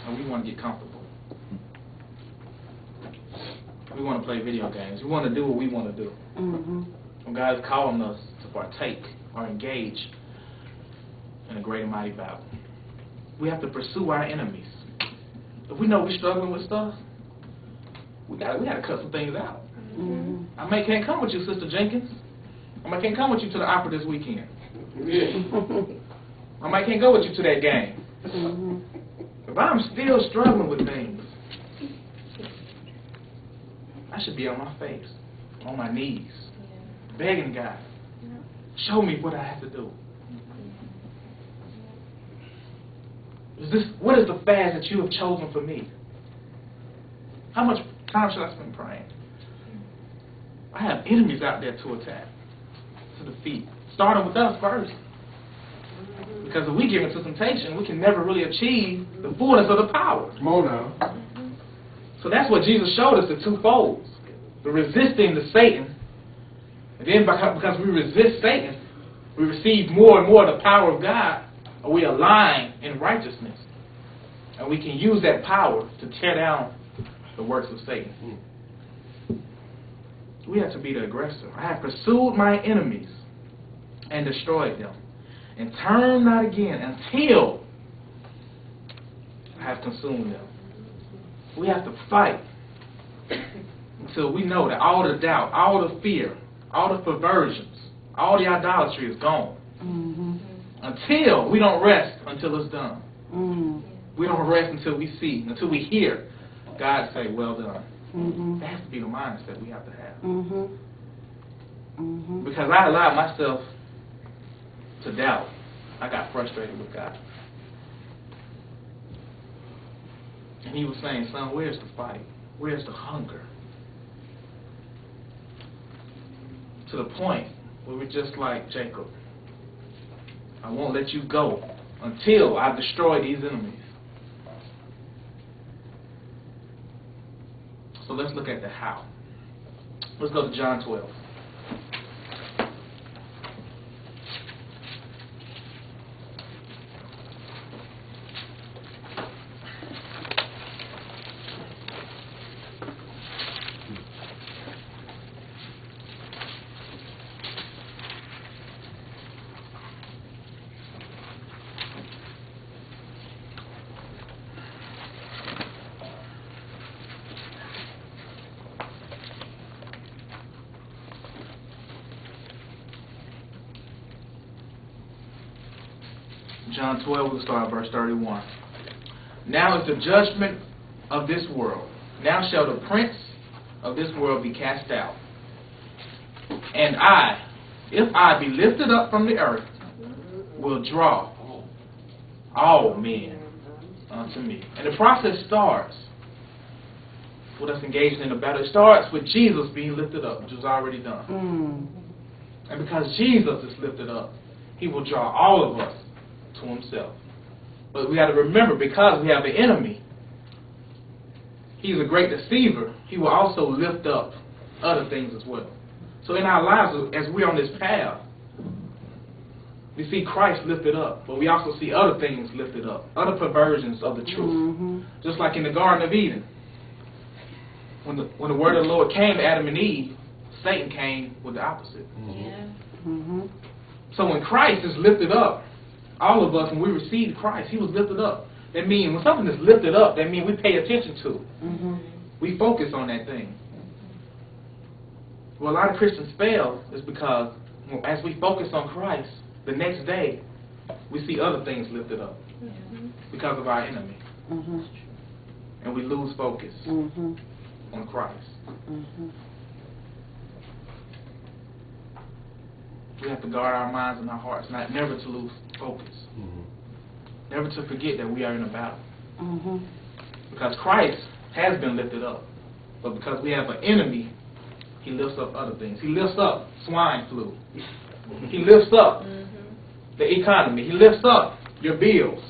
and we want to get comfortable. We want to play video games. We want to do what we want to do. When God is calling us to partake or engage in a great and mighty battle, we have to pursue our enemies. If we know we're struggling with stuff, we got to cut some things out. I can't come with you, Sister Jenkins. I can't come with you to the opera this weekend. I can't go with you to that game. If I'm still struggling with things, I should be on my face, on my knees, begging God, show me what I have to do. What is the fast that you have chosen for me? How much time should I spend praying? I have enemies out there to attack, to defeat, starting with us first. Because if we give into temptation, we can never really achieve the fullness of the power. Come on now. So that's what Jesus showed us, the two folds. The resisting the Satan. And then because we resist Satan, we receive more and more of the power of God, and we align in righteousness. And we can use that power to tear down the works of Satan. We have to be the aggressor. I have pursued my enemies and destroyed them, and turn not again until I have consumed them. We have to fight until we know that all the doubt, all the fear, all the perversions, all the idolatry is gone. Until we don't rest until it's done. We don't rest until we see, until we hear God say, well done. That has to be the mindset we have to have. Because I allowed myself to doubt. I got frustrated with God. And he was saying, son, where's the fight? Where's the hunger? To the point where we're just like Jacob. I won't let you go until I destroy these enemies. So let's look at the how. Let's go to John 12. John 12, we'll start at verse 31. Now is the judgment of this world. Now shall the prince of this world be cast out. And I, if I be lifted up from the earth, will draw all men unto me. And the process starts with us engaging in the battle. It starts with Jesus being lifted up, which was already done. And because Jesus is lifted up, he will draw all of us to himself. But we got to remember, because we have an enemy, he's a great deceiver, he will also lift up other things as well. So in our lives, as we're on this path, we see Christ lifted up, but we also see other things lifted up, other perversions of the truth. Just like in the Garden of Eden, when the word of the Lord came to Adam and Eve, Satan came with the opposite. So when Christ is lifted up, all of us, when we received Christ, he was lifted up. That means when something is lifted up, that means we pay attention to it. We focus on that thing. Well, a lot of Christians fail is because as we focus on Christ, the next day we see other things lifted up because of our enemy. And we lose focus on Christ. We have to guard our minds and our hearts, never to lose focus. Never to forget that we are in a battle. Because Christ has been lifted up. But because we have an enemy, he lifts up other things. He lifts up swine flu. He lifts up the economy. He lifts up your bills.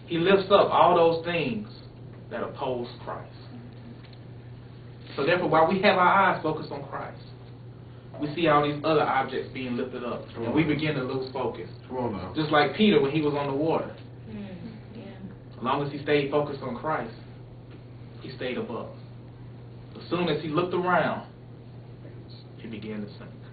He lifts up all those things that oppose Christ. So therefore, while we have our eyes focused on Christ, we see all these other objects being lifted up, and we begin to lose focus. Just like Peter when he was on the water. As long as he stayed focused on Christ, he stayed above. As soon as he looked around, he began to sink.